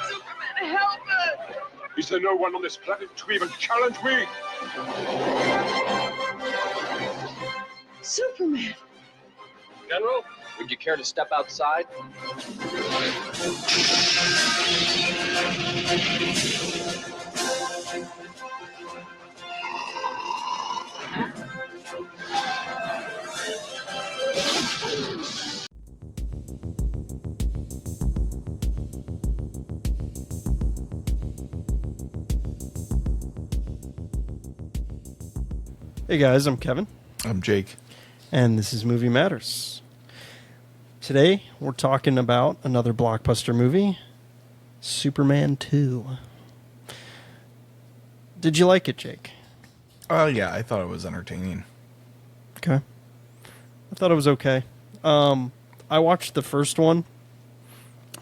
Superman, help us! Is there no one on this planet to even challenge me? Superman! General, would you care to step outside? Hey guys, I'm Kevin. I'm Jake. And this is Movie Matters. Today, we're talking about another blockbuster movie, Superman 2. Did you like it, Jake? Yeah, I thought it was entertaining. Okay. I thought it was okay. I watched the first one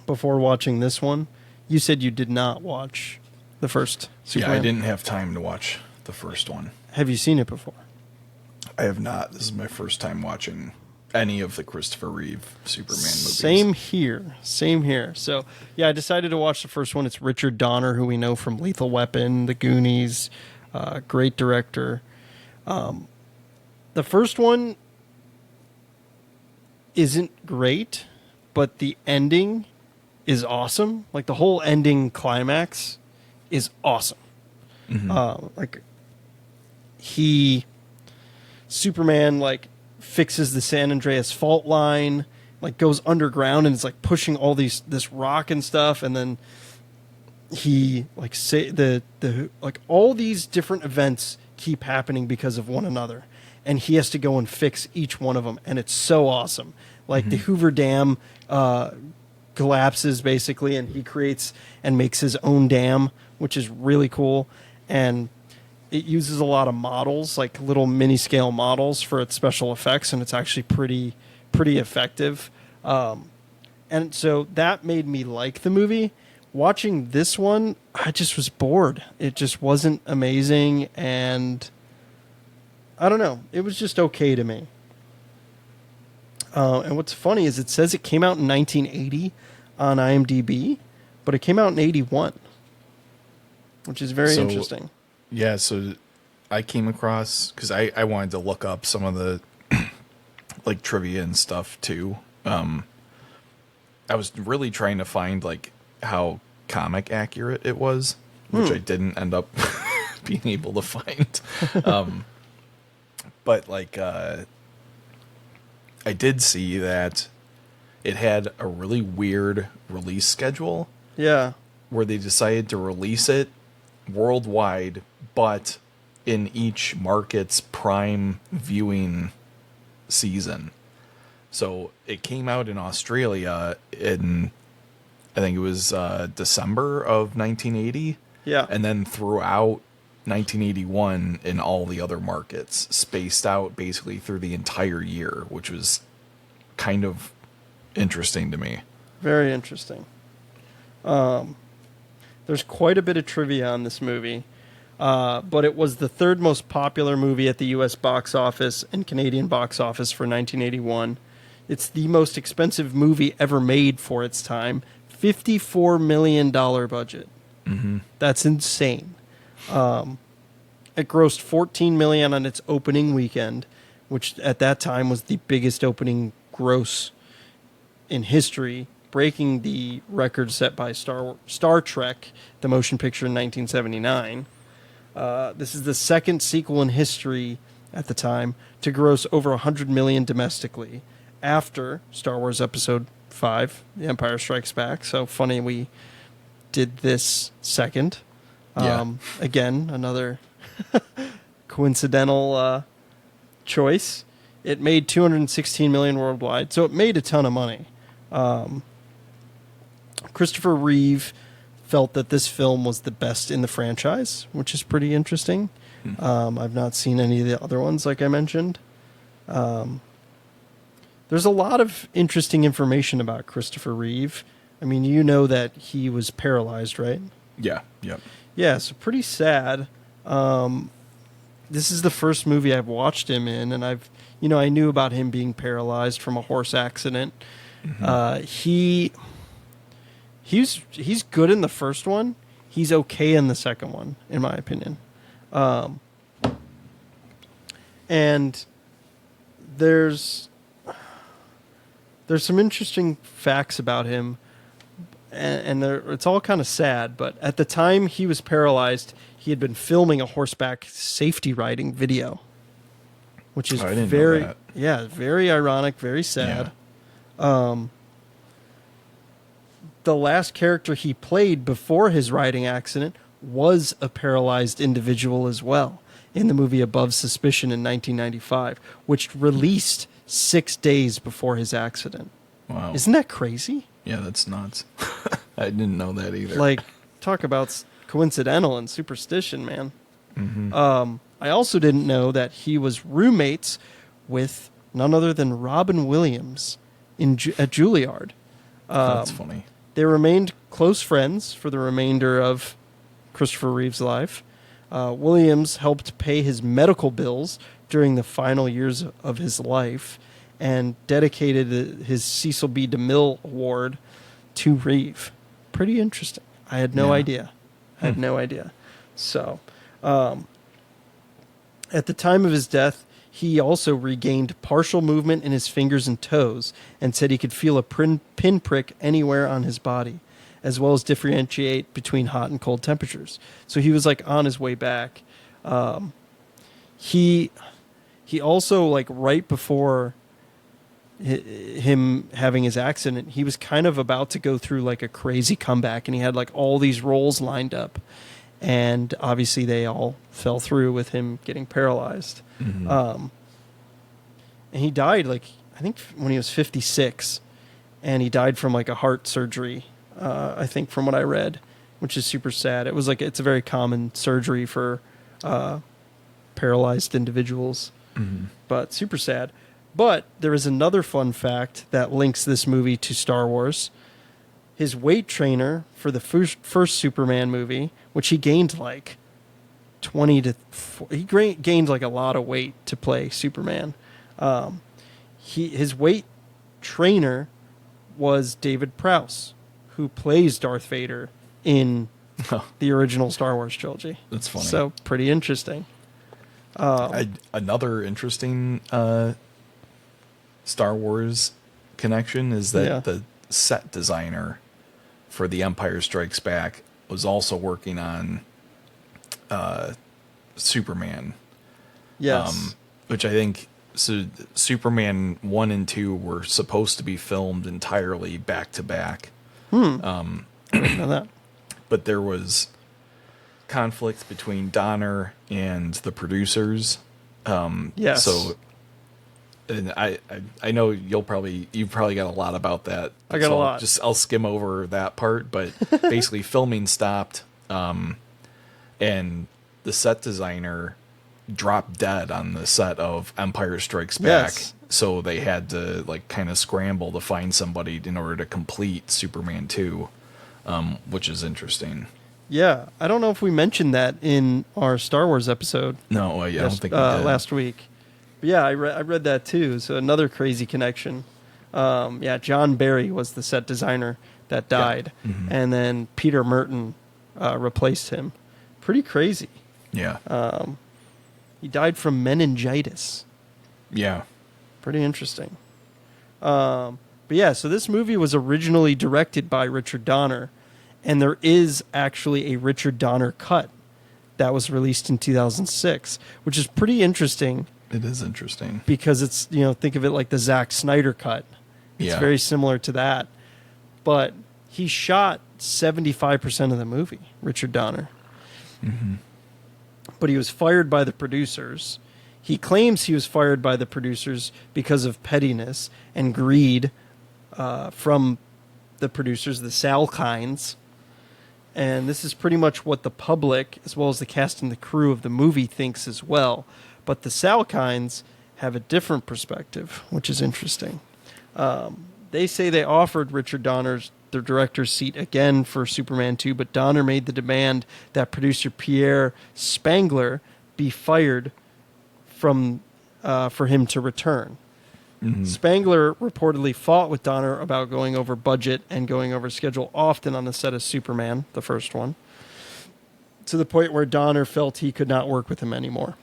before watching this one. You said you did not watch the first Superman. Yeah, I didn't have time to watch the first one. Have you seen it before? I have not. This is my first time watching any of the Christopher Reeve Superman movies. Same here. Same here. So, yeah, I decided to watch the first one. It's Richard Donner, who we know from Lethal Weapon, The Goonies, great director. The first one isn't great, but the ending is awesome. Like, the whole ending climax is awesome. Mm-hmm. Superman, fixes the San Andreas fault line, goes underground and is pushing all this rock and stuff, and then he all these different events keep happening because of one another, and he has to go and fix each one of them, and it's so awesome. The Hoover Dam collapses basically, and he creates and makes his own dam, which is really cool, and it uses a lot of models, little mini-scale models for its special effects, and it's actually pretty effective. And so that made me like the movie. Watching this one, I just was bored. It just wasn't amazing, and I don't know. It was just okay to me. And what's funny is it says it came out in 1980 on IMDb, but it came out in 81, which is very interesting. Yeah, so I came across, because I wanted to look up some of the trivia and stuff too. I was really trying to find how comic accurate it was, which I didn't end up being able to find. But I did see that it had a really weird release schedule. Yeah. Where they decided to release it worldwide, but in each market's prime viewing season. So it came out in Australia in, I think it was December of 1980. Yeah. And then throughout 1981 in all the other markets, spaced out basically through the entire year, which was kind of interesting to me. Very interesting. There's quite a bit of trivia on this movie. But it was the third most popular movie at the U.S. box office and Canadian box office for 1981. It's the most expensive movie ever made for its time. $54 million budget. Mm-hmm. That's insane. It grossed $14 million on its opening weekend, which at that time was the biggest opening gross in history, breaking the record set by Star Trek, the motion picture in 1979. This is the second sequel in history at the time to gross over $100 million domestically after Star Wars Episode 5, The Empire Strikes Back. So funny we did this second. Again, another coincidental choice. It made $216 million worldwide, so it made a ton of money. Christopher Reeve felt that this film was the best in the franchise, which is pretty interesting. I've not seen any of the other ones, like I mentioned. There's a lot of interesting information about Christopher Reeve. I mean, you know that he was paralyzed, right? Yeah, yep. Yeah, so pretty sad. This is the first movie I've watched him in, and I knew about him being paralyzed from a horse accident. Mm-hmm. he's good in the first one. He's okay in the second one, in my opinion. And there's some interesting facts about him, and it's all kind of sad. But at the time he was paralyzed, he had been filming a horseback safety riding video, which is very ironic, very sad. Yeah. The last character he played before his riding accident was a paralyzed individual as well in the movie Above Suspicion in 1995, which released 6 days before his accident. Wow. Isn't that crazy? Yeah, that's nuts. I didn't know that either. Like, talk about coincidental and superstition, man. Mm-hmm. I also didn't know that he was roommates with none other than Robin Williams at Juilliard. That's funny. They remained close friends for the remainder of Christopher Reeve's life. Williams helped pay his medical bills during the final years of his life and dedicated his Cecil B. DeMille Award to Reeve. Pretty interesting. I had no idea. So, at the time of his death, he also regained partial movement in his fingers and toes and said he could feel a pinprick anywhere on his body, as well as differentiate between hot and cold temperatures. So he was like on his way back. He also, like, right before him having his accident, he was kind of about to go through like a crazy comeback, and he had like all these roles lined up, and obviously they all fell through with him getting paralyzed. Mm-hmm. And he died, like, I think when he was 56, and he died from like a heart surgery, I think, from what I read, which is super sad. It was like, it's a very common surgery for paralyzed individuals, but super sad. But there is another fun fact that links this movie to Star Wars. His weight trainer for the first Superman movie, which he gained like he gained like a lot of weight to play Superman. His weight trainer was David Prowse, who plays Darth Vader in the original Star Wars trilogy. That's funny. So pretty interesting. Another interesting Star Wars connection is that the set designer for The Empire Strikes Back was also working on Superman. Yes. Which I think, so Superman 1 and 2 were supposed to be filmed entirely back to back. I didn't know that. But there was conflict between Donner and the producers. Yes. So, and I know you've probably got a lot about that. I got a lot. I'll skim over that part, but basically filming stopped, and the set designer dropped dead on the set of Empire Strikes Back. Yes. So they had to like kind of scramble to find somebody in order to complete Superman 2, which is interesting. Yeah, I don't know if we mentioned that in our Star Wars episode. No, I don't think we did. Last week. But yeah, I read that too. So another crazy connection. John Barry was the set designer that died, and then Peter Merton replaced him. Pretty crazy. Yeah. He died from meningitis. Yeah. Pretty interesting. But yeah, so this movie was originally directed by Richard Donner, and there is actually a Richard Donner cut that was released in 2006, which is pretty interesting. It is interesting. Because it's, think of it like the Zack Snyder cut. It's very similar to that. But he shot 75% of the movie, Richard Donner. Mm-hmm. But he was fired by the producers. He claims he was fired by the producers because of pettiness and greed from the producers, the Salkinds. And this is pretty much what the public, as well as the cast and the crew of the movie, thinks as well. But the Salkinds have a different perspective, which is interesting. They say they offered Richard Donner the director's seat again for Superman 2, but Donner made the demand that producer Pierre Spangler be fired for him to return. Spangler reportedly fought with Donner about going over budget and going over schedule often on the set of Superman, the first one, to the point where Donner felt he could not work with him anymore.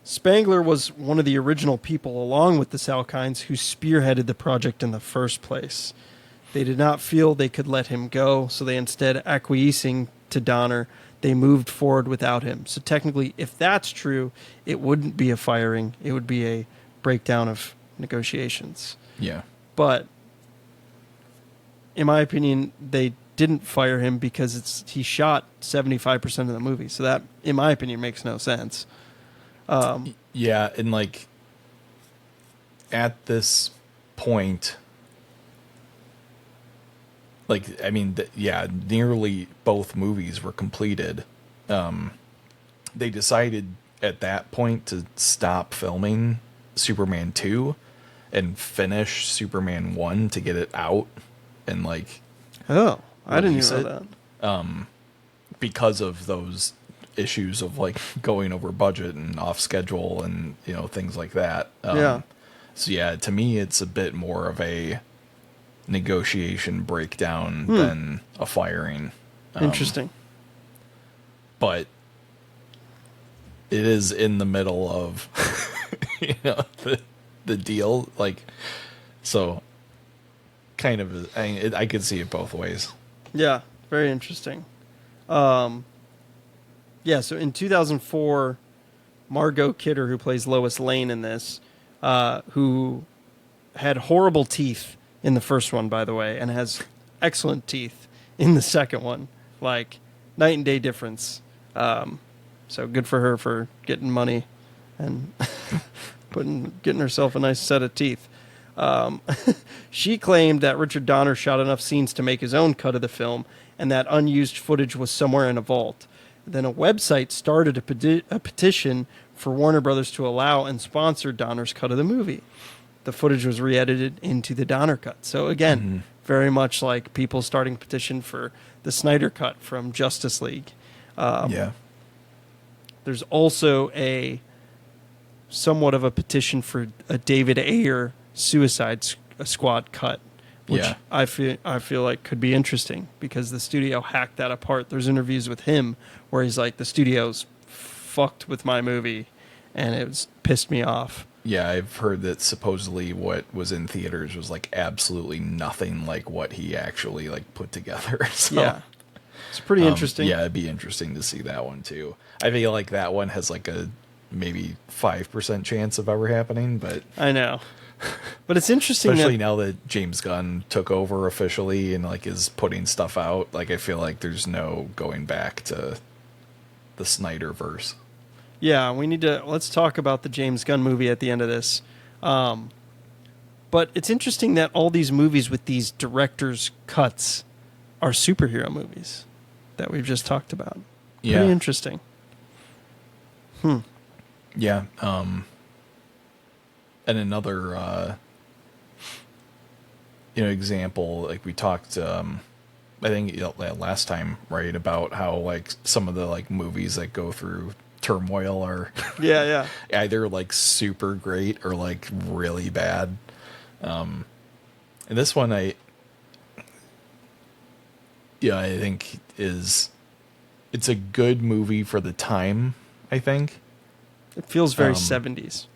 Spangler was one of the original people, along with the Salkinds, who spearheaded the project in the first place. They did not feel they could let him go, so they instead, acquiescing to Donner, they moved forward without him. So technically, if that's true, it wouldn't be a firing. It would be a breakdown of negotiations. Yeah. But in my opinion, they didn't fire him because he shot 75% of the movie. So that, in my opinion, makes no sense. Yeah, and like at this point, like, I mean, nearly both movies were completed. They decided at that point to stop filming Superman 2 and finish Superman 1 to get it out and like I didn't release even know that. because of those issues of like going over budget and off schedule and, you know, things like that. Yeah. So yeah, to me, it's a bit more of a negotiation breakdown than a firing. Interesting. But it is in the middle of, you know, the deal. Like, so kind of, I could see it both ways. Yeah, very interesting. Yeah, so in 2004, Margot Kidder, who plays Lois Lane in this, who had horrible teeth in the first one, by the way, and has excellent teeth in the second one. Like, night and day difference. So good for her for getting money and getting herself a nice set of teeth. She claimed that Richard Donner shot enough scenes to make his own cut of the film, and that unused footage was somewhere in a vault. Then a website started a petition for Warner Brothers to allow and sponsor Donner's cut of the movie. The footage was re-edited into the Donner cut. So again, very much like people starting a petition for the Snyder cut from Justice League. Yeah. There's also somewhat of a petition for a David Ayer Suicide Squad cut, which I feel like could be interesting because the studio hacked that apart. There's interviews with him where he's like, the studio's fucked with my movie and it's pissed me off. Yeah, I've heard that supposedly what was in theaters was like absolutely nothing like what he actually like put together. So, yeah, it's pretty interesting. Yeah, it'd be interesting to see that one too. I feel like that one has like a maybe 5% chance of ever happening, but I know. But it's interesting, especially now that James Gunn took over officially and like is putting stuff out. Like, I feel like there's no going back to the Snyderverse. Yeah, let's talk about the James Gunn movie at the end of this. But it's interesting that all these movies with these directors' cuts are superhero movies that we've just talked about. Yeah. Pretty interesting. Yeah. And another, example, like we talked, I think last time, right, about how like some of the like movies that go through turmoil are yeah either like super great or like really bad. And this one I think it's a good movie for the time, I think. It feels very 70s.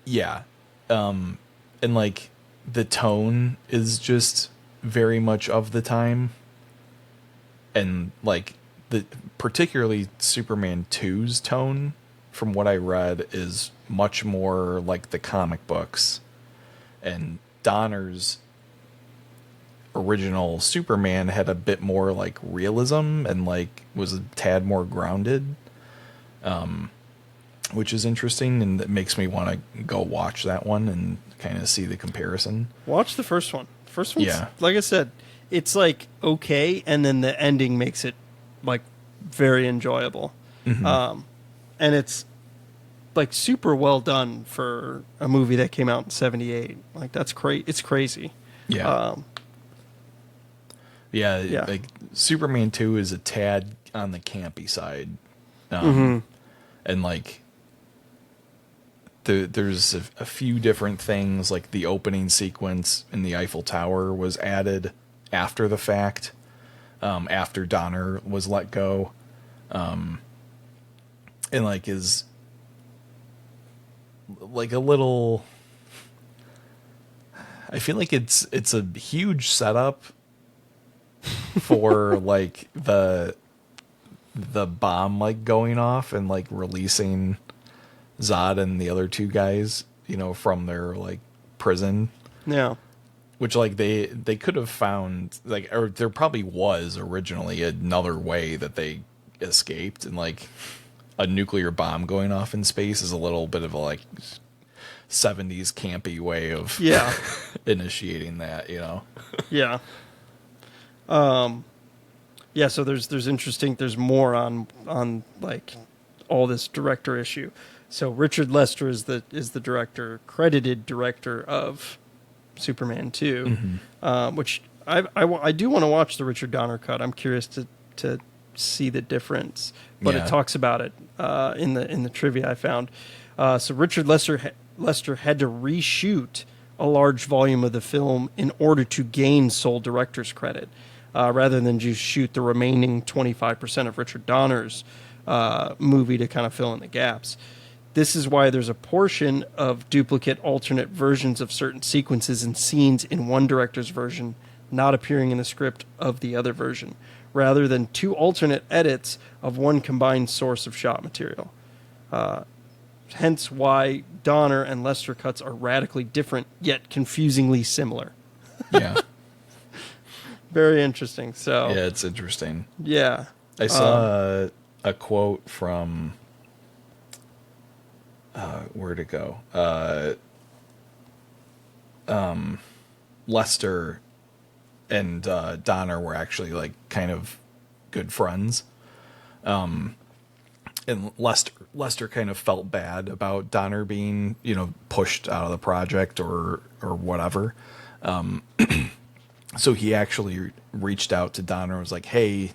Yeah. And like the tone is just very much of the time. And like particularly Superman 2's tone, from what I read, is much more like the comic books. And Donner's original Superman had a bit more like realism and like was a tad more grounded. Which is interesting, and it makes me want to go watch that one and kind of see the comparison. Watch the first one. First one's, like I said, it's like okay, and then the ending makes it like very enjoyable. And it's like super well done for a movie that came out in 78. Like that's it's crazy. Yeah. Like Superman 2 is a tad on the campy side. And like there's a few different things, like the opening sequence in the Eiffel Tower was added after the fact, after Donner was let go, and like is like a little. I feel like it's a huge setup for like the bomb like going off and like releasing Zod and the other two guys, you know, from their like prison. Yeah. Which like they could have found like, or there probably was originally another way that they escaped, and like a nuclear bomb going off in space is a little bit of a like 70s campy way of initiating that, you know. Yeah. Yeah, so there's interesting, there's more on like all this director issue. So Richard Lester is the director, credited director of Superman 2, which I do want to watch the Richard Donner cut. I'm curious to see the difference, but it talks about it in the trivia I found. So Richard Lester had to reshoot a large volume of the film in order to gain sole director's credit, rather than just shoot the remaining 25% of Richard Donner's movie to kind of fill in the gaps. This is why there's a portion of duplicate alternate versions of certain sequences and scenes in one director's version not appearing in the script of the other version, rather than two alternate edits of one combined source of shot material. Hence why Donner and Lester cuts are radically different, yet confusingly similar. Yeah. Very interesting. So yeah, it's interesting. Yeah. I saw a quote from where'd it go? Lester and Donner were actually like kind of good friends. And Lester kind of felt bad about Donner being, you know, pushed out of the project or whatever. So he actually reached out to Donner and was like, hey,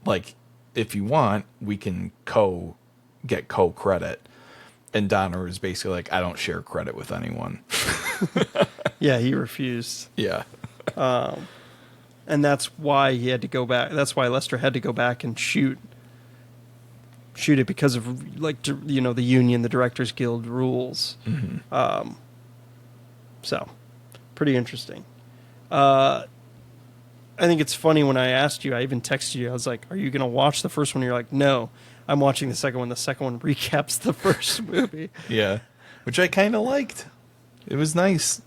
like, if you want, we can get co-credit. And Donner was basically like, I don't share credit with anyone. Yeah, he refused. Yeah. And that's why he had to go back. That's why Lester had to go back and shoot it because of, like, you know, the union, the Directors Guild rules. So, pretty interesting. I think it's funny when I asked you, I even texted you, I was like, are you going to watch the first one? You're like, no, I'm watching the second one. The second one recaps the first movie. Yeah. Which I kind of liked. It was nice.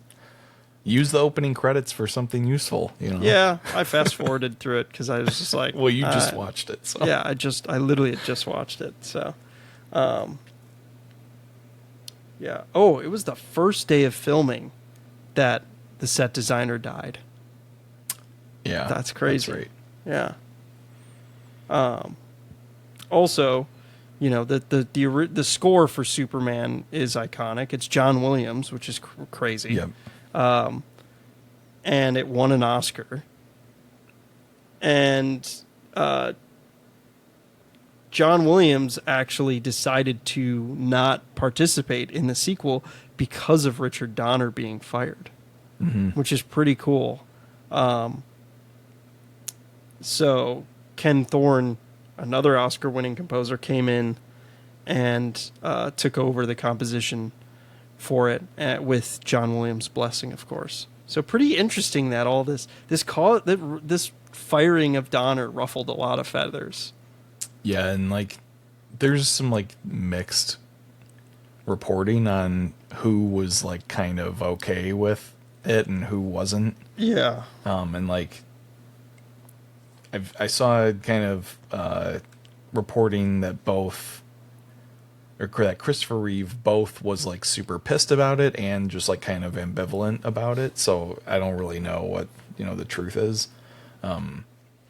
Use the opening credits for something useful, you know? Yeah, I fast forwarded through it because I was just like... Well, you just watched it, so... Yeah, I literally had just watched it, so... yeah. Oh, it was the first day of filming that the set designer died. Yeah. That's crazy. That's Yeah. right. Also, you know, the score for Superman is iconic. It's John Williams, which is crazy. Yep. And it won an Oscar. And John Williams actually decided to not participate in the sequel because of Richard Donner being fired, which is pretty cool. So Ken Thorne, another Oscar-winning composer, came in and took over the composition for it with John Williams' blessing, of course. So pretty interesting that all this firing of Donner ruffled a lot of feathers. Yeah, and like there's some like mixed reporting on who was like kind of okay with it and who wasn't. Yeah. And like I saw kind of reporting that that Christopher Reeve both was like super pissed about it and just like kind of ambivalent about it. So I don't really know what, you know, the truth is.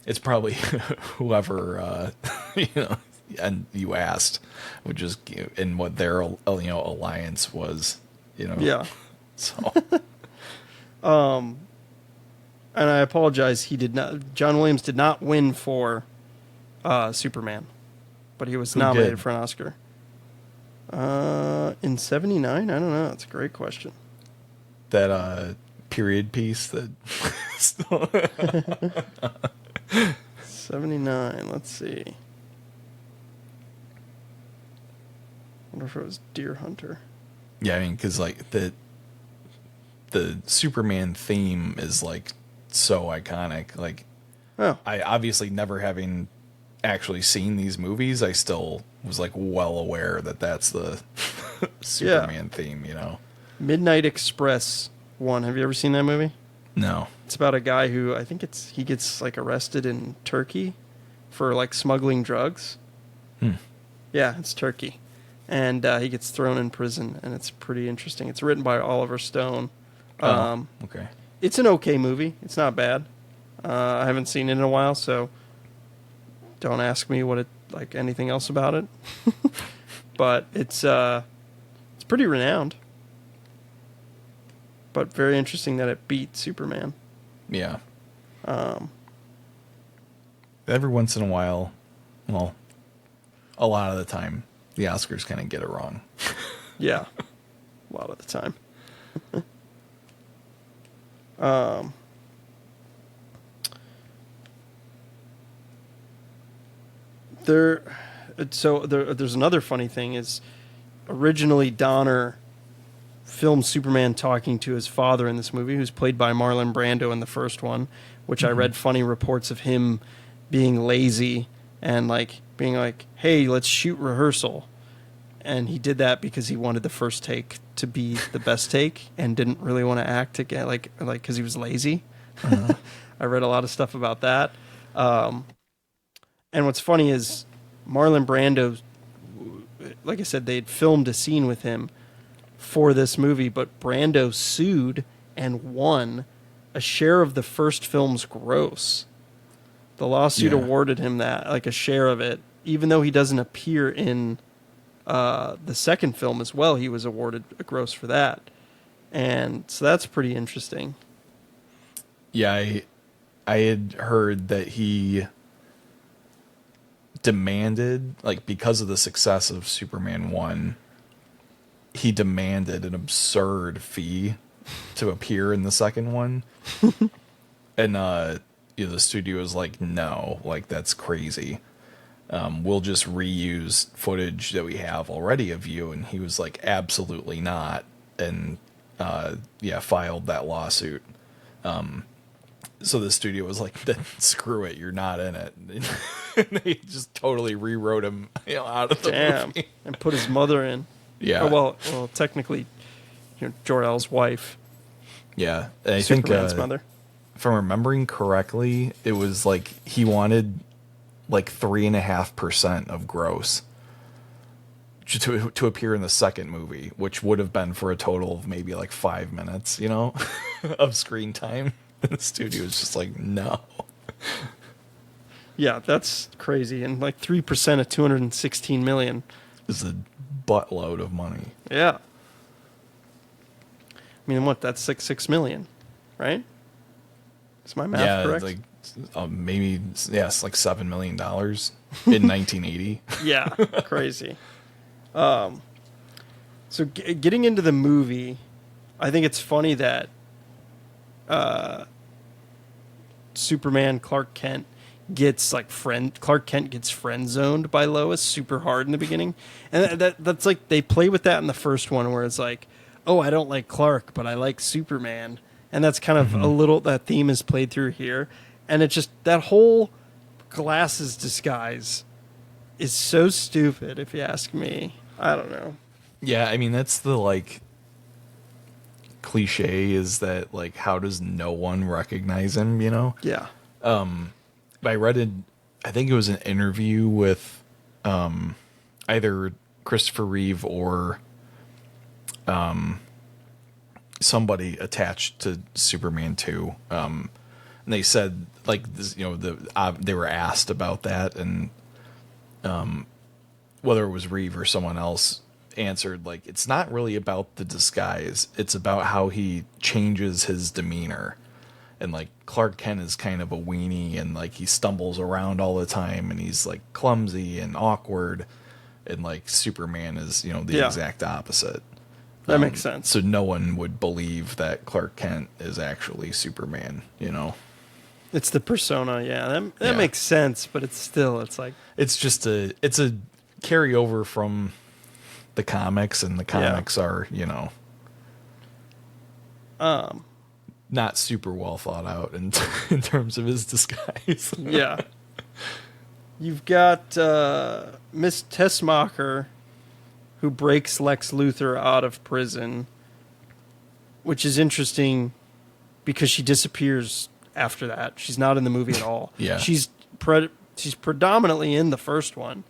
It's probably whoever, you know, and you asked, which is in what their, you know, alliance was, you know. Yeah. So. And I apologize. John Williams did not win for Superman, but he was nominated for an Oscar. In 79? I don't know. That's a great question. That period piece that 79. Let's see. Wonder if it was Deer Hunter. Yeah, I mean, because like the Superman theme is like so iconic. Like, Oh, I obviously never having actually seen these movies, I still was like well aware that that's the Superman theme. You know, Midnight Express 1. Have you ever seen that movie? no, It's about a guy who he gets like arrested in Turkey for like smuggling drugs. Yeah, it's Turkey. And he gets thrown in prison, and it's pretty interesting. It's written by Oliver Stone. okay, It's an okay movie. It's not bad. I haven't seen it in a while, so don't ask me what it like anything else about it. But it's pretty renowned. But very interesting that it beat Superman. yeah. Every once in a while, well, a lot of the time, the Oscars kind of get it wrong. Yeah, a lot of the time. There's another funny thing is originally Donner filmed Superman talking to his father in this movie, who's played by Marlon Brando in the first one, which I read funny reports of him being lazy and like being like, hey, let's shoot rehearsal. And he did that because he wanted the first take to be the best take and didn't really want to act again, like because he was lazy. I read a lot of stuff about that. And what's funny is Marlon Brando, like I said, they had filmed a scene with him for this movie, but Brando sued and won a share of the first film's gross. The lawsuit awarded him that, like a share of it, even though he doesn't appear in the second film as well. He was awarded a gross for that. And so that's pretty interesting. Yeah, I had heard that he demanded, like, because of the success of Superman 1, he demanded an absurd fee to appear in the second one. And the studio was like, no, like, that's crazy. We'll just reuse footage that we have already of you. And he was like, absolutely not. And filed that lawsuit. So the studio was like, then screw it, you're not in it. And they just totally rewrote him, out of the movie. And put his mother in. Yeah. Oh, well, technically, Jor-El's wife. Yeah. And I Superman's think, mother. if I'm remembering correctly, it was like he wanted like 3.5% of gross to appear in the second movie, which would have been for a total of maybe like 5 minutes, of screen time. And the studio was just like, no. Yeah, that's crazy. And like 3% of 216 million. Is a buttload of money. Yeah. I mean, what? That's 6 million, right? Is my math correct? Like maybe yes, like $7 million in 1980. Yeah, crazy. So getting into the movie, I think it's funny that Superman Clark Kent gets friend zoned by Lois super hard in the beginning, and that's like they play with that in the first one where it's like, oh, I don't like Clark, but I like Superman, and that's kind of a little that theme is played through here, and it just that whole glasses disguise is so stupid if you ask me. I don't know. Yeah, I mean that's the like cliche is that like how does no one recognize him, Yeah. I read I think it was an interview with either Christopher Reeve or somebody attached to Superman 2, and they said like this, they were asked about that, and whether it was Reeve or someone else answered like it's not really about the disguise, it's about how he changes his demeanor. And like Clark Kent is kind of a weenie and like he stumbles around all the time and he's like clumsy and awkward, and like Superman is, you know, the Yeah. exact opposite. That makes sense. So no one would believe that Clark Kent is actually Superman, you know. It's the persona, yeah. That Yeah. makes sense, but it's like It's just a carryover from the comics, and the comics are, you know, not super well thought out in terms of his disguise. yeah. You've got Miss Tessmacher, who breaks Lex Luthor out of prison, which is interesting because she disappears after that. She's not in the movie at all. Yeah. She's predominantly in the first one,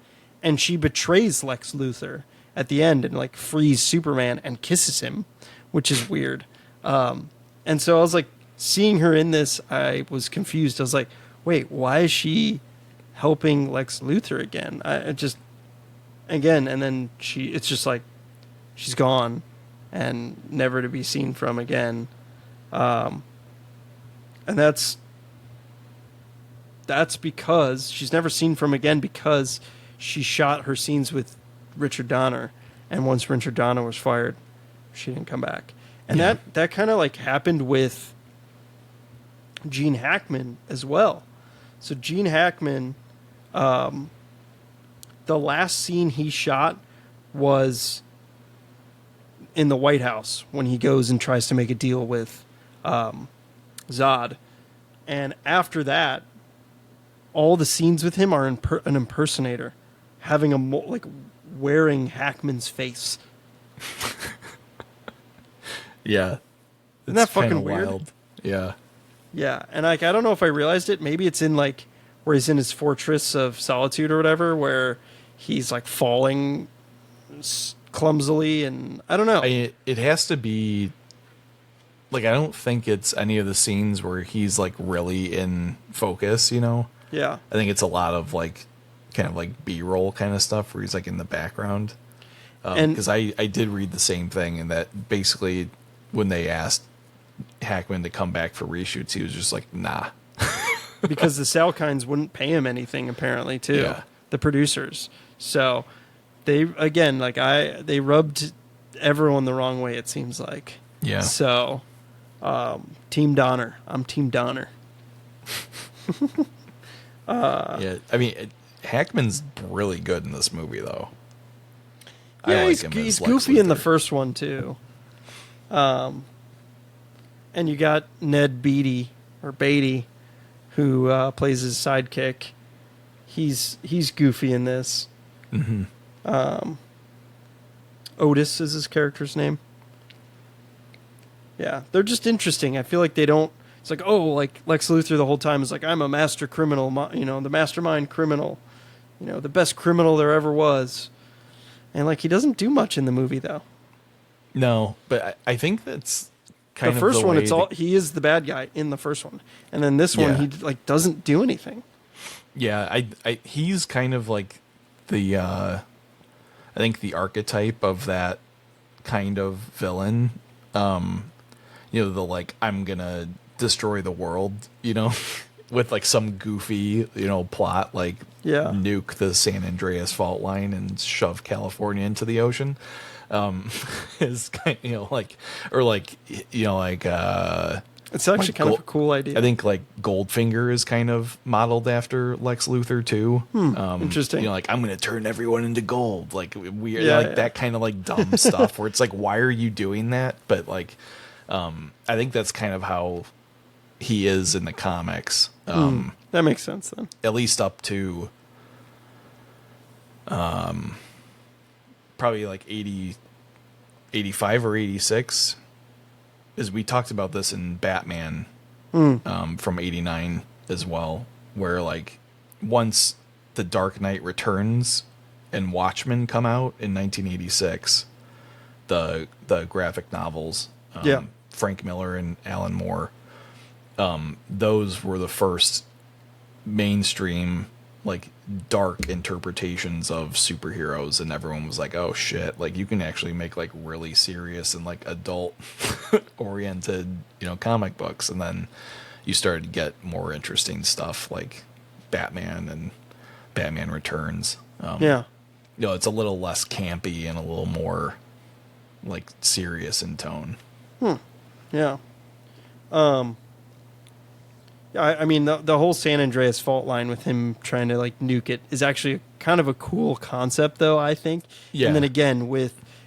and she betrays Lex Luthor at the end and like frees Superman and kisses him, which is weird. And so I was like, seeing her in this, I was confused. I was like, wait, why is she helping Lex Luthor again? And then it's just like she's gone and never to be seen from again. And that's because she's never seen from again because she shot her scenes with Richard Donner, and once Richard Donner was fired, she didn't come back. And that kind of like happened with Gene Hackman as well. So Gene Hackman, the last scene he shot was in the White House when he goes and tries to make a deal with Zod. And after that, all the scenes with him are an impersonator, having wearing Hackman's face. Yeah. Isn't that It's kinda fucking weird? wild. Yeah. Yeah, and like I don't know if I realized it. Maybe it's in like where he's in his fortress of solitude or whatever, where he's like falling clumsily, and I don't know. It has to be like, I don't think it's any of the scenes where he's like really in focus, you know? Yeah, I think it's a lot of like kind of like B-roll kind of stuff where he's like in the background. And- Because I did read the same thing, and that basically when they asked Hackman to come back for reshoots, he was just like, nah. because the Salkinds wouldn't pay him anything apparently too. Yeah. The producers. So they they rubbed everyone the wrong way, it seems like. Yeah. So Team Donner. I'm Team Donner. Yeah. I mean, Hackman's really good in this movie, though. Yeah, I like he's him as Lex goofy in the Luthor. first one too. And you got Ned Beatty or Beatty, who plays his sidekick. He's goofy in this. Mm-hmm. Otis is his character's name. Yeah, they're just interesting. I feel like they don't. It's like, oh, like Lex Luthor the whole time is like, I'm a master criminal, the mastermind criminal, the best criminal there ever was. And like he doesn't do much in the movie though. No, but I think that's kind The of first the one, way it's all he is the bad guy in the first one, and then this one Yeah. he like doesn't do anything. Yeah, he's kind of like the I think the archetype of that kind of villain. The like, I'm gonna destroy the world, with like some goofy, plot like nuke the San Andreas fault line and shove California into the ocean. Is kind It's actually like kind of a cool idea. I think like Goldfinger is kind of modeled after Lex Luthor too. Interesting. I'm going to turn everyone into gold. Like weird, Yeah. that kind of like dumb stuff where it's like, why are you doing that? But like, I think that's kind of how he is in the comics. That makes sense then. At least up to, probably like 85 or 86. Is we talked about this in Batman from 89 as well, where like once The Dark Knight Returns and Watchmen come out in 1986, the graphic novels, Frank Miller and Alan Moore, those were the first mainstream like dark interpretations of superheroes, and everyone was like, oh shit, like you can actually make like really serious and like adult oriented comic books. And then you started to get more interesting stuff like Batman and Batman Returns. it's a little less campy and a little more like serious in tone. Yeah. I mean, the whole San Andreas fault line with him trying to like nuke it is actually kind of a cool concept, though, I think. Yeah. And then again,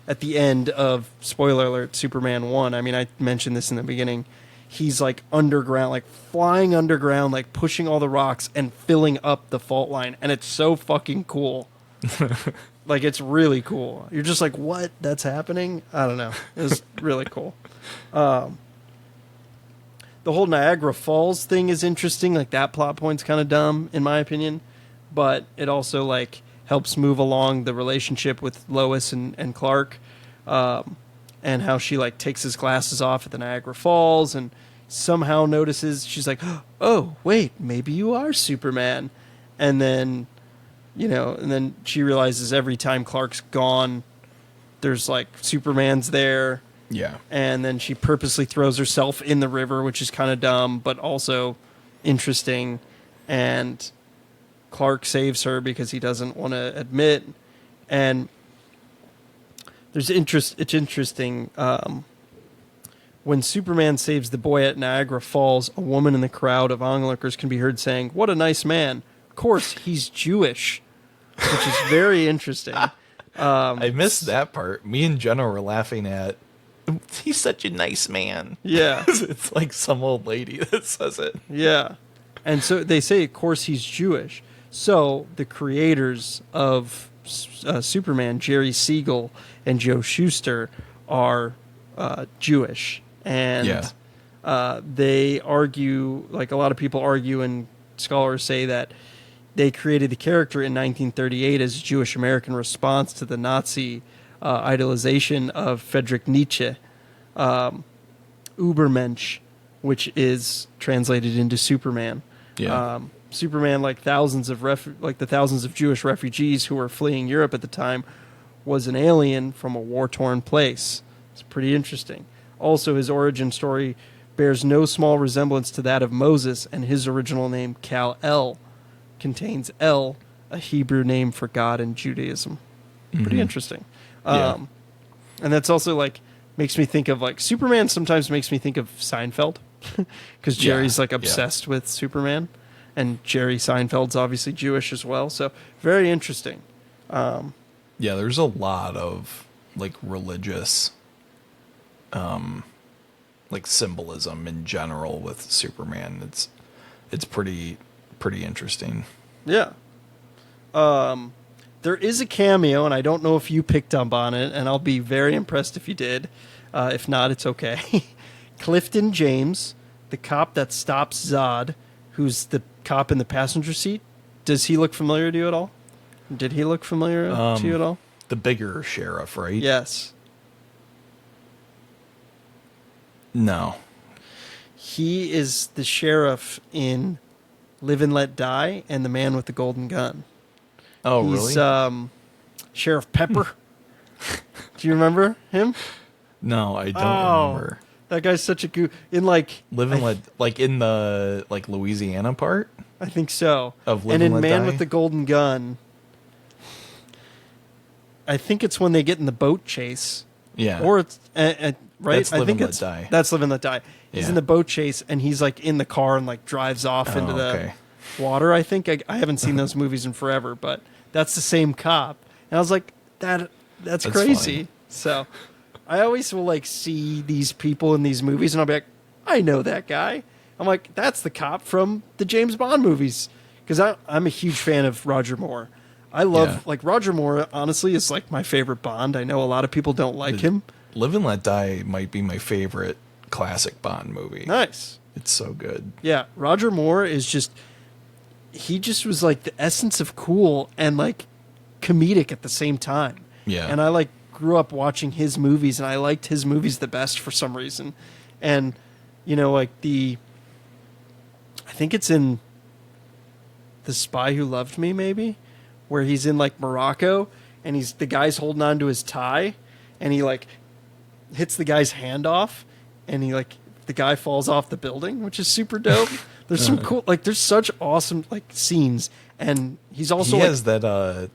at the end of, spoiler alert, Superman 1, I mean, I mentioned this in the beginning, he's like underground, like flying underground, like pushing all the rocks and filling up the fault line. And it's so fucking cool. Like, it's really cool. You're just like, what? That's happening? I don't know. It's really cool. The whole Niagara Falls thing is interesting. Like, that plot point's kind of dumb, in my opinion. But it also, like, helps move along the relationship with Lois and Clark. And how she, like, takes his glasses off at the Niagara Falls and somehow notices, she's like, oh, wait, maybe you are Superman. And then, and then she realizes every time Clark's gone, there's, like, Superman's there. Yeah. And then she purposely throws herself in the river, which is kind of dumb, but also interesting. And Clark saves her because he doesn't want to admit. And it's interesting. When Superman saves the boy at Niagara Falls, a woman in the crowd of onlookers can be heard saying, "What a nice man. Of course, he's Jewish," which is very interesting. I missed that part. Me and Jenna were laughing at, he's such a nice man. Yeah. It's like some old lady that says it. Yeah. And so they say, of course, he's Jewish. So the creators of Superman, Jerry Siegel and Joe Shuster, are Jewish. And they argue, like a lot of people argue and scholars say that they created the character in 1938 as a Jewish American response to the Nazi idolization of Friedrich Nietzsche, Übermensch, which is translated into Superman. Yeah. Superman, like the thousands of Jewish refugees who were fleeing Europe at the time, was an alien from a war-torn place. It's pretty interesting. Also, his origin story bears no small resemblance to that of Moses, and his original name, Kal-El, contains El, a Hebrew name for God in Judaism. Pretty interesting. And that's also like makes me think of like Superman sometimes makes me think of Seinfeld because Jerry's like obsessed with Superman, and Jerry Seinfeld's obviously Jewish as well. So very interesting. There's a lot of like religious like symbolism in general with Superman. It's pretty interesting. Yeah. There is a cameo, and I don't know if you picked up on it, and I'll be very impressed if you did. If not, it's okay. Clifton James, the cop that stops Zod, who's the cop in the passenger seat. Does he look familiar to you at all? Did he look familiar to you at all? The bigger sheriff, right? Yes. No. He is the sheriff in Live and Let Die and The Man with the Golden Gun. Oh, He's, really? Sheriff Pepper. Do you remember him? No, I don't remember. That guy's such a goof. In like Live and Let, like in the like Louisiana part? I think so. Of Live and in and Let Man Die? with the Golden Gun, I think it's when they get in the boat chase. Yeah. Or it's right. That's I Live think and it's Let Die. That's Live and Let Die. He's Yeah. in the boat chase, and he's like in the car and like drives off into the okay. water. I think I haven't seen those movies in forever, but that's the same cop. And I was like, that's crazy. funny. So I always will like see these people in these movies, and I'll be like, I know that guy. I'm like, that's the cop from the James Bond movies, because I'm a huge fan of Roger Moore. I love like Roger Moore. Honestly, is like my favorite Bond. I know a lot of people don't like him. Live and Let Die might be my favorite classic Bond movie. Nice. It's so good. Yeah, Roger Moore is he just was like the essence of cool and like comedic at the same time. Yeah. And I like grew up watching his movies, and I liked his movies the best for some reason. And like I think it's in The Spy Who Loved Me, maybe, where he's in like Morocco, and the guy's holding on to his tie, and he like hits the guy's hand off, and the guy falls off the building, which is super dope. There's some cool, like there's such awesome like scenes, And he's also he has that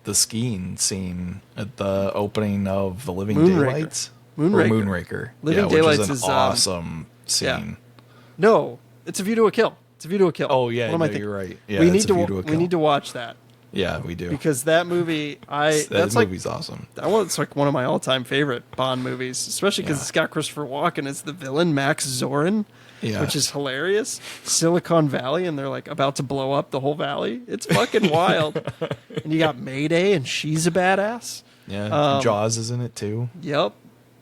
the skiing scene at the opening of The Living Moonraker. Daylights. Moonraker. Or Moonraker. Living yeah, Daylights which is is, an awesome scene. No, it's A View to a Kill. It's A View to a Kill. Oh yeah, What am I thinking? you're right. Yeah, we it's need A View to a Kill. we need to watch that Yeah, we do. because that movie that movie's awesome. that was like one of my all-time favorite Bond movies, especially because Yeah. it's got Christopher Walken as the villain, Max Zorin, Yeah. which is hilarious. Silicon Valley, and they're like about to blow up the whole valley. It's fucking wild. And you got Mayday, and she's a badass. Yeah, Jaws is in it too. Yep.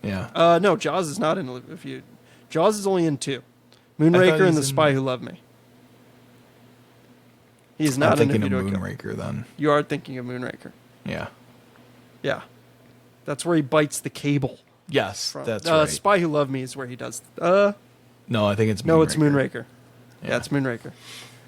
Yeah. No, Jaws is not in. Jaws is only in 2. I Moonraker thought and he's The in- Spy Who Loved Me. He's I'm not in A thinking View of to a Kill. Moonraker then. You are thinking of Moonraker. Yeah. Yeah. That's where he bites the cable. Yes, From. that's right. Spy Who Loved Me is where he does. No, I think it's Moonraker. No, it's Moonraker. Yeah, it's Moonraker.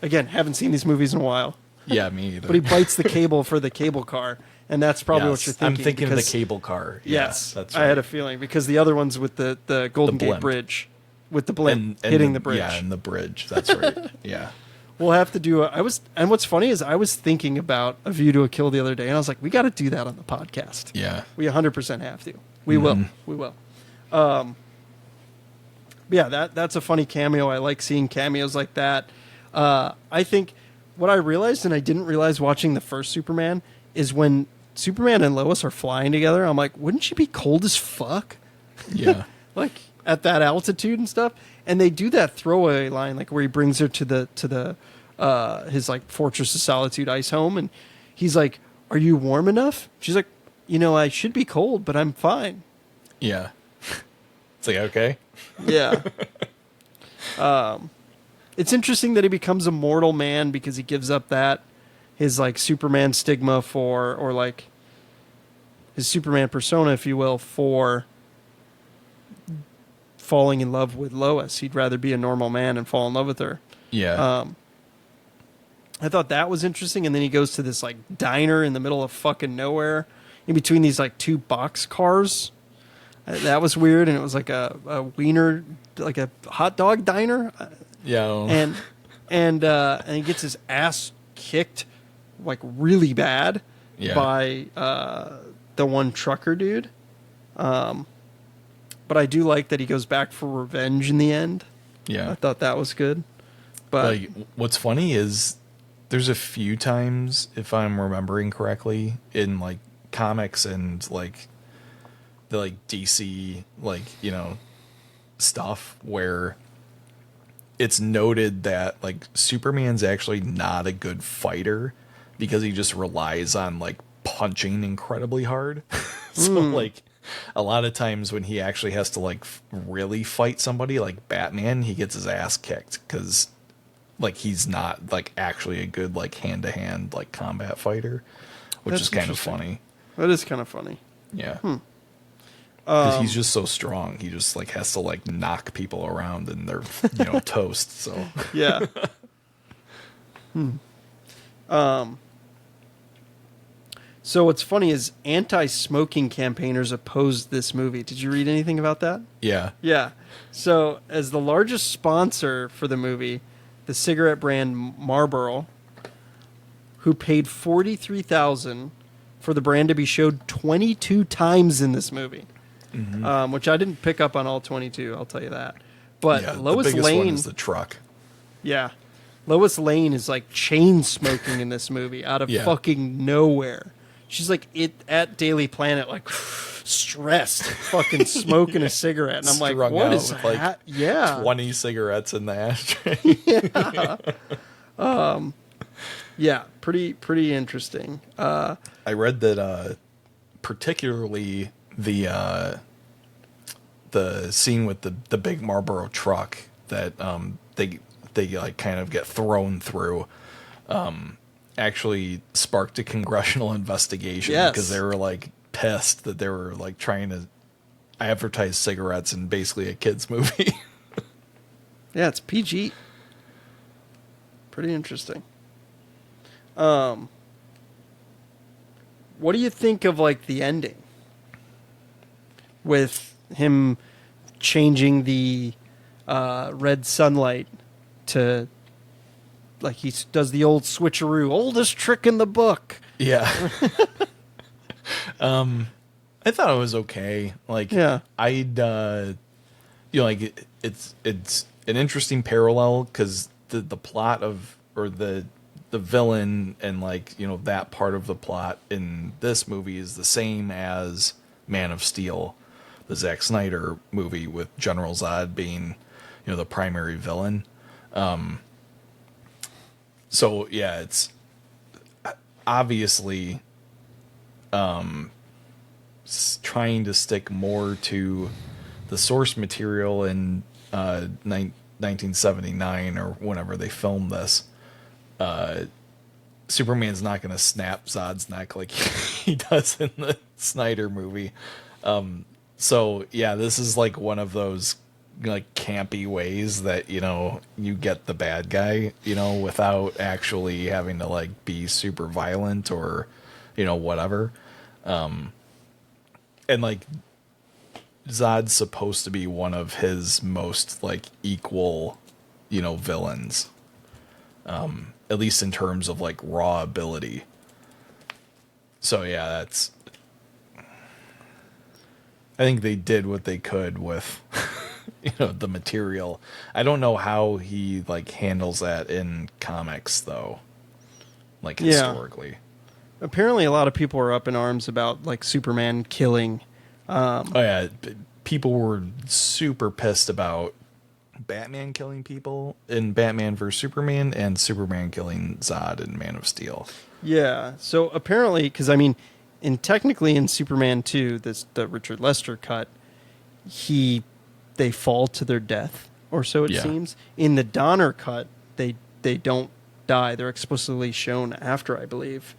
Again, haven't seen these movies in a while. Yeah, me either. But he bites the cable for the cable car, and that's probably what Yes, you're thinking. I'm thinking of the because- cable car. Yeah, Yes, that's I right. had a feeling because the other one's with the Golden Gate blimp. Bridge, with the blimp And hitting the bridge. Yeah, and the bridge. That's right. Yeah. We'll have to do. And what's funny is I was thinking about A View to a Kill the other day, and I was like, we got to do that on the podcast. Yeah. We 100% have to. We will. We will. Yeah, that's a funny cameo. I like seeing cameos like that. I think what I realized, and I didn't realize watching the first Superman, is when Superman and Lois are flying together, I'm like, wouldn't she be cold as fuck? Yeah. Like at that altitude and stuff. And they do that throwaway line, like where he brings her to the his like Fortress of Solitude ice home, and he's like, "Are you warm enough?" She's like, I should be cold, but I'm fine. Yeah. It's like, okay. Yeah. It's interesting that he becomes a mortal man because he gives up his like Superman stigma or like his Superman persona, if you will, for falling in love with Lois. He'd rather be a normal man and fall in love with her. Yeah. I thought that was interesting. And then he goes to this like diner in the middle of fucking nowhere in between these like 2 box cars. That was weird. And it was like a wiener, like a hot dog diner. yeah. And he gets his ass kicked like really bad by the one trucker dude. But I do like that he goes back for revenge in the end. Yeah. I thought that was good. But Like, what's funny is there's a few times, if I'm remembering correctly, in like comics and like the like DC like stuff where it's noted that like Superman's actually not a good fighter because he just relies on like punching incredibly hard. So like a lot of times when he actually has to like really fight somebody like Batman, he gets his ass kicked because like he's not like actually a good like hand-to-hand like combat fighter, which That's is kind of interesting. funny. that is kind of funny. Yeah. Because he's just so strong. He just like has to like knock people around and they're toast. So Yeah. So what's funny is anti-smoking campaigners opposed this movie. Did you read anything about that? yeah. Yeah. So as the largest sponsor for the movie, the cigarette brand Marlboro, who paid $43,000 for the brand to be showed 22 times in this movie, which I didn't pick up on all 22. I'll tell you that. But Yeah, Lois the biggest one Lane, is the truck. yeah, Lois Lane is like chain smoking in this movie out of Yeah. fucking nowhere. She's like at Daily Planet, like stressed, fucking smoking a cigarette, and I'm like, Strung what out is with, like, that? Yeah, 20 cigarettes in the ashtray. yeah, pretty interesting. I read that particularly the scene with the big Marlboro truck that they like kind of get thrown through actually sparked a congressional investigation because they were like pissed that they were like trying to advertise cigarettes in basically a kids movie. Yeah, it's PG. Pretty interesting. What do you think of like the ending with him changing the red sunlight to like he does the old switcheroo, oldest trick in the book. Yeah. I thought it was okay. Like, Yeah. I'd, like it's an interesting parallel because the plot of, or the villain and like, that part of the plot in this movie is the same as Man of Steel, the Zack Snyder movie, with General Zod being, the primary villain. So yeah, it's obviously trying to stick more to the source material in 1979 or whenever they filmed this. Superman's not going to snap Zod's neck like he does in the Snyder movie. So yeah, this is like one of those like campy ways that, you get the bad guy, without actually having to like be super violent or, whatever. And like Zod's supposed to be one of his most like equal, villains. At least in terms of like raw ability. So yeah, that's, I think they did what they could with, the material. I don't know how he like handles that in comics though. Like historically. Apparently a lot of people are up in arms about like Superman killing. Oh yeah, people were super pissed about Batman killing people in Batman vs Superman and Superman killing Zod in Man of Steel. Yeah. So apparently, because I mean, technically in Superman 2, the Richard Lester cut, they fall to their death, or so it seems. In the Donner cut, they don't die. They're explicitly shown after, I believe.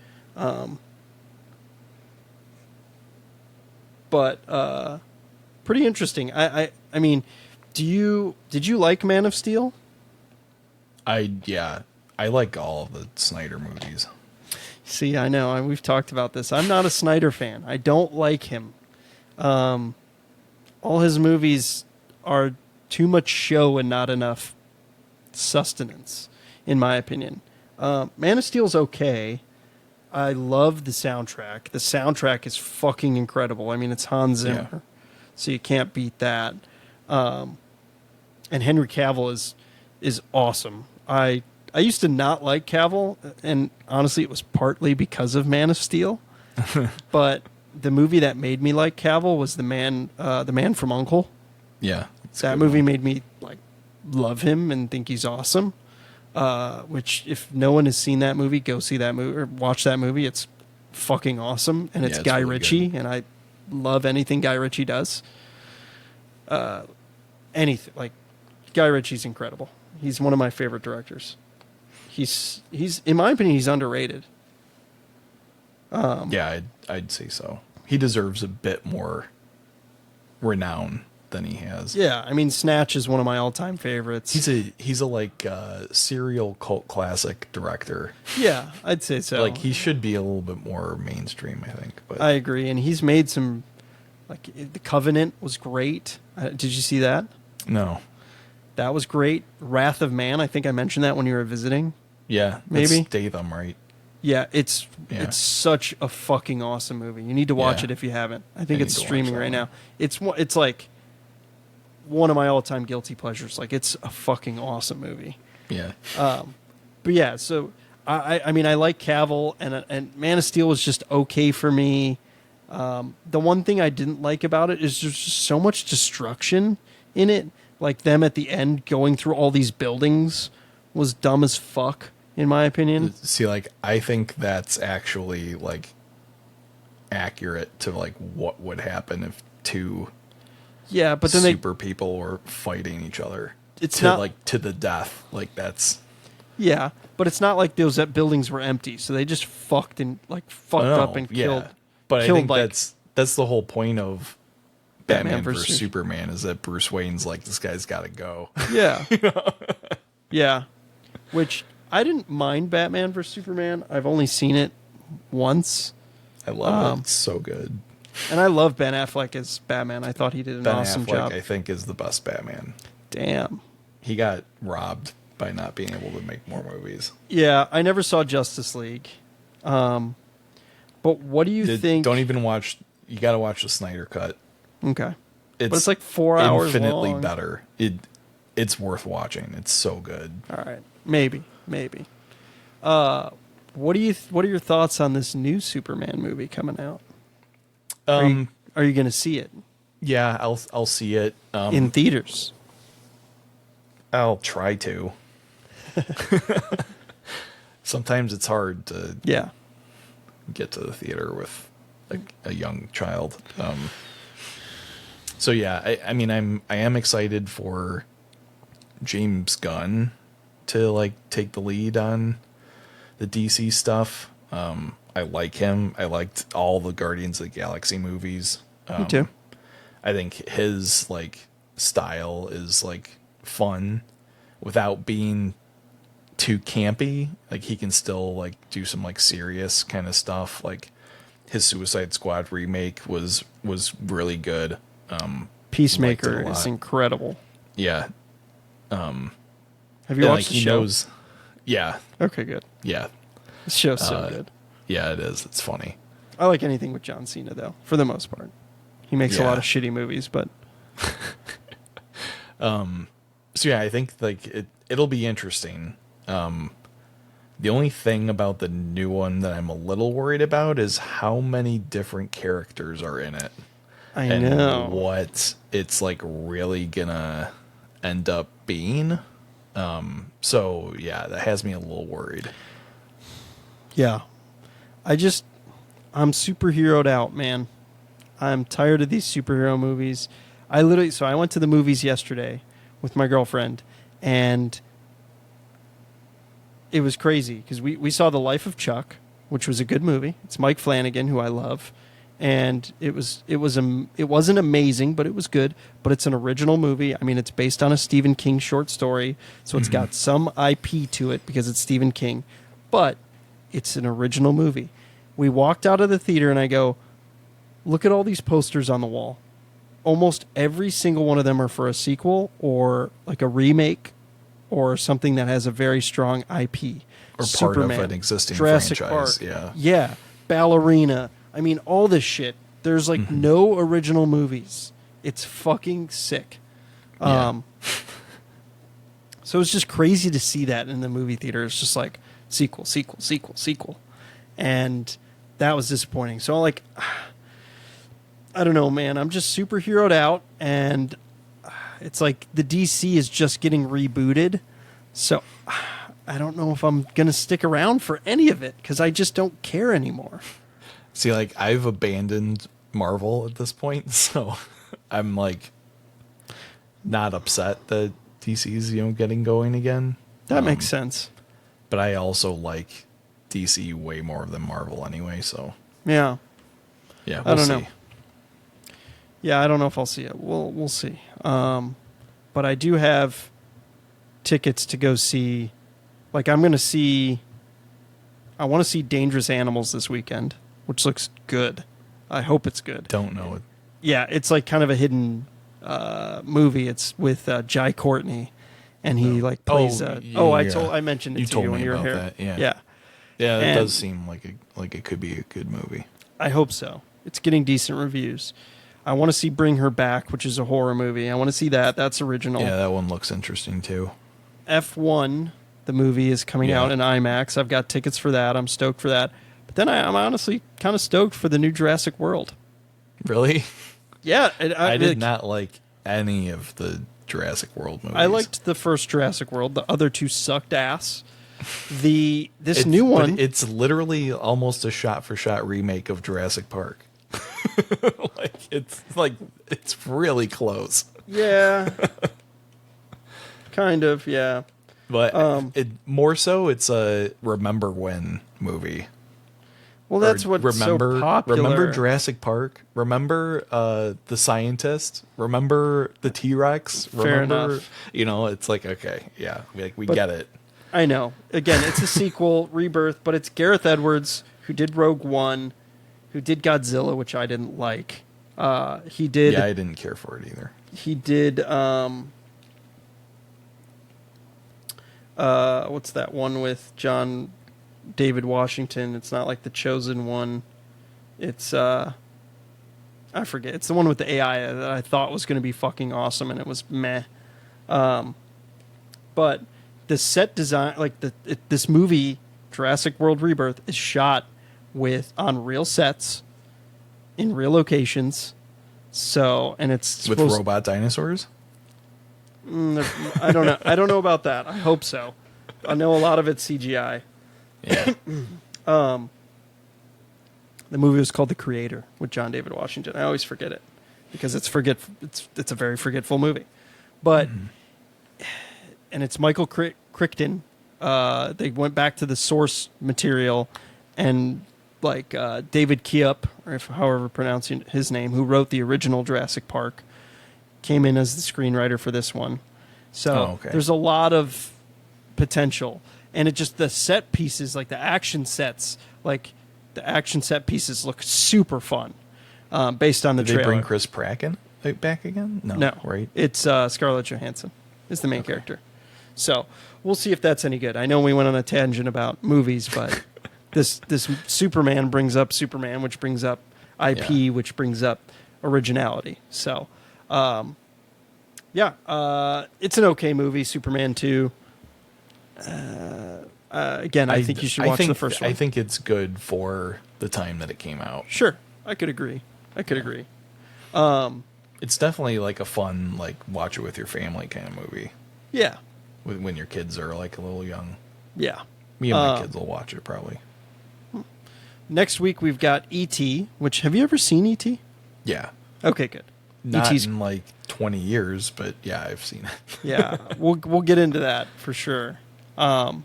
But pretty interesting. I mean, did you like Man of Steel? I like all of the Snyder movies. See, I know we've talked about this. I'm not a Snyder fan. I don't like him. All his movies are too much show and not enough sustenance, in my opinion. Man of Steel's okay. I love the soundtrack. The soundtrack is fucking incredible. I mean, it's Hans Zimmer, so you can't beat that. And Henry Cavill is awesome. I used to not like Cavill, and honestly, it was partly because of Man of Steel. But the movie that made me like Cavill was the Man from U.N.C.L.E. Yeah, that movie made me like love him and think he's awesome. Which, if no one has seen that movie, go see that movie or watch that movie. It's fucking awesome, and it's Guy really Ritchie, good. and I love anything Guy Ritchie does. Anything like Guy Ritchie's incredible. He's one of my favorite directors. He's in my opinion, he's underrated. Yeah, I'd say so. He deserves a bit more renown than he has. Yeah, I mean, Snatch is one of my all-time favorites. He's a like serial cult classic director. Yeah, I'd say so. Like he should be a little bit more mainstream, I think. But I agree, and he's made some. Like The Covenant was great. Did you see that? No. That was great. Wrath of Man. I think I mentioned that when you were visiting. Yeah, maybe Statham, right? Yeah, it's such a fucking awesome movie. You need to watch it if you haven't. I think it's streaming right now. It's like one of my all-time guilty pleasures. Like, it's a fucking awesome movie. Yeah. But yeah, so I mean, I like Cavill, and Man of Steel was just okay for me. The one thing I didn't like about it is there's just so much destruction in it. Like them at the end going through all these buildings was dumb as fuck, in my opinion. See, like, I think that's actually like accurate to like what would happen if two but then super people were fighting each other. It's not not like to the death. Like that's but it's not like those buildings were empty, so they just fucked up and killed. But killed, I think that's the whole point of Batman versus Superman. Superman is that Bruce Wayne's like, this guy's got to go. Yeah. Yeah. Which I didn't mind Batman versus Superman. I've only seen it once. I love it. It's so good. And I love Ben Affleck as Batman. I thought he did an awesome Affleck, job. I think, is the best Batman. Damn. He got robbed by not being able to make more movies. Yeah, I never saw Justice League. But what do you think? Don't even watch. You got to watch the Snyder Cut. Okay. But it's like 4 hours infinitely long. better. It's worth watching. It's so good. All right. Maybe. What are your thoughts on this new Superman movie coming out? Are you going to see it? Yeah, I'll see it in theaters? I'll try to. Sometimes it's hard to get to the theater with a young child. So yeah, I mean I am excited for James Gunn to like take the lead on the DC stuff. I like him. I liked all the Guardians of the Galaxy movies. Me too. I think his like style is like fun without being too campy. Like he can still like do some like serious kind of stuff. Like his Suicide Squad remake was really good. Peacemaker is incredible. Yeah. Have you watched the show? Yeah. Okay, good. Yeah. The show's so good. Yeah, it is. It's funny. I like anything with John Cena, though, for the most part. He makes a lot of shitty movies, but... So yeah, I think like it'll be interesting. The only thing about the new one that I'm a little worried about is how many different characters are in it. I know. What it's like really gonna end up being. So yeah, that has me a little worried. Yeah. I'm superheroed out, man. I'm tired of these superhero movies. I went to the movies yesterday with my girlfriend, and it was crazy because we saw The Life of Chuck, which was a good movie. It's Mike Flanagan, who I love, and it wasn't amazing, but it was good. But it's an original movie. I mean, it's based on a Stephen King short story, so it's got some IP to it because it's Stephen King, but it's an original movie. We walked out of the theater, and I go, look at all these posters on the wall. Almost every single one of them are for a sequel or like a remake or something that has a very strong IP. Or Superman, part of an existing Jurassic franchise. Park, yeah. Ballerina. I mean, all this shit. There's like no original movies. It's fucking sick. Yeah. So it's just crazy to see that in the movie theater. It's just like sequel. And that was disappointing. So like... I don't know, man. I'm just superheroed out, and it's like the DC is just getting rebooted. So I don't know if I'm going to stick around for any of it because I just don't care anymore. See, like, I've abandoned Marvel at this point, so I'm, like, not upset that DC's, getting going again. That makes sense. But I also like DC way more than Marvel anyway, so... Yeah. Yeah, I don't know. Yeah, I don't know if I'll see it. We'll see. But I do have tickets to go see. Like I want to see Dangerous Animals this weekend, which looks good. I hope it's good. Don't know it. Yeah, it's like kind of a hidden movie. It's with Jai Courtney, and he like plays. I mentioned it to you when you were here. That, yeah. Yeah. It does seem like it could be a good movie. I hope so. It's getting decent reviews. I want to see Bring Her Back, which is a horror movie. I want to see that. That's original. Yeah, that one looks interesting too. F1, the movie, is coming out in IMAX. I've got tickets for that. I'm stoked for that. But then I'm honestly kind of stoked for the new Jurassic World. Really? Yeah. I did not like any of the Jurassic World movies. I liked the first Jurassic World. The other two sucked ass. This new one... But it's literally almost a shot-for-shot remake of Jurassic Park. It's really close. Yeah. Kind of, yeah. But more so, it's a Remember When movie. Well, that's what's so popular. Remember Jurassic Park? Remember The Scientist? Remember the T-Rex? Fair enough. It's like, okay, yeah, we get it. I know. Again, it's a sequel, rebirth, but it's Gareth Edwards, who did Rogue One, who did Godzilla, which I didn't like. He did... Yeah, I didn't care for it either. He did... what's that one with John David Washington? It's not like the Chosen one. It's I forget. It's the one with the AI that I thought was going to be fucking awesome, and it was meh. But the set design, like this movie, Jurassic World Rebirth, is shot on real sets in real locations. So, and it's with robot dinosaurs. I don't know. I don't know about that. I hope so. I know a lot of it's CGI. Yeah. The movie was called The Creator with John David Washington. I always forget it because it's a very forgetful movie. But and it's Michael Crichton. They went back to the source material, and like David Keup, or however pronouncing his name, who wrote the original Jurassic Park, came in as the screenwriter for this one. So there's a lot of potential, and the set pieces, like the action sets, like the action set pieces look super fun, based on the trailer. Did they bring Chris Pratt back again? No, right? It's Scarlett Johansson is the main character. So we'll see if that's any good. I know we went on a tangent about movies, but this Superman brings up Superman, which brings up IP, which brings up originality. So, it's an okay movie, Superman 2. Again, I think you should watch the first one. I think it's good for the time that it came out. Sure, I could agree. It's definitely like a fun, like, watch it with your family kind of movie. Yeah. When your kids are like a little young. Yeah. Me and my kids will watch it probably. Next week we've got E.T., which, have you ever seen E.T.? Yeah. Okay, good. Not E.T.'s in like 20 years, but yeah, I've seen it. Yeah, we'll get into that for sure. And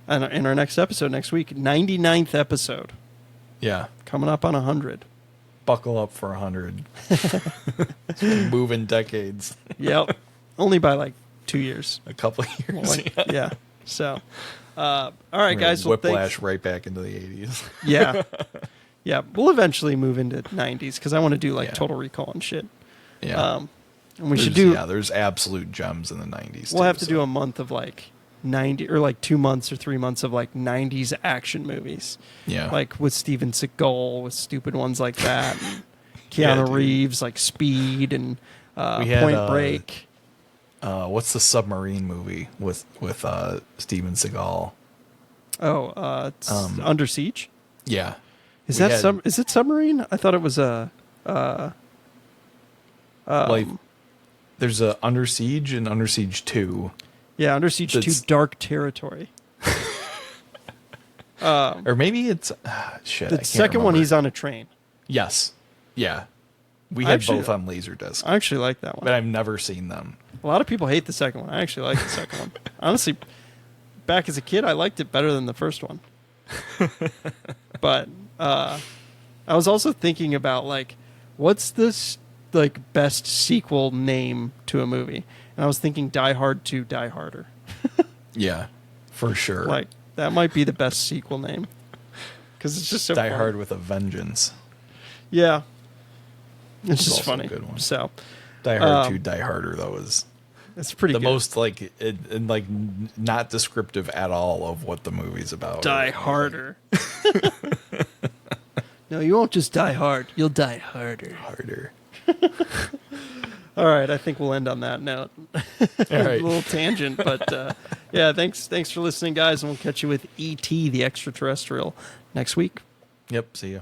in our next episode next week, 99th episode. Yeah. Coming up on 100. Buckle up for 100. Moving decades. Yep. Only by like 2 years. A couple of years. Like, yeah. So, all right, guys. Whiplash right back into the 80s. Yeah. Yeah. We'll eventually move into 90s because I want to do like Total Recall and shit. Yeah. And we should do. Yeah, there's absolute gems in the 90s. We'll have to do a month of like 90 or like 2 months or 3 months of like 90s action movies. Yeah. Like with Steven Seagal, with stupid ones like that. And Keanu Reeves, like Speed and Point Break. What's the submarine movie with Steven Seagal? Oh, it's Under Siege? Yeah. Is it submarine? I thought it was like there's a Under Siege and Under Siege 2. Yeah, Under Siege 2 Dark Territory. Or maybe it's shit. The second one, he's on a train. Yes. Yeah. We had both on Laserdisc. I actually like that one. But I've never seen them. A lot of people hate the second one. I actually like the second one. Honestly, back as a kid, I liked it better than the first one. But I was also thinking about like, what's this like best sequel name to a movie? And I was thinking Die Hard 2, Die Harder. Yeah, for sure. Like that might be the best sequel name because it's just so Die fun. Hard with a Vengeance. Yeah, it's just also funny. A good one. So Die Hard 2, Die Harder though is it's pretty the good. most like like not descriptive at all of what the movie's about. Die Harder. No, you won't just die hard. You'll die harder. Harder. All right, I think we'll end on that note. All right. A little tangent, but yeah, thanks for listening, guys, and we'll catch you with E.T. the Extraterrestrial next week. Yep, see ya.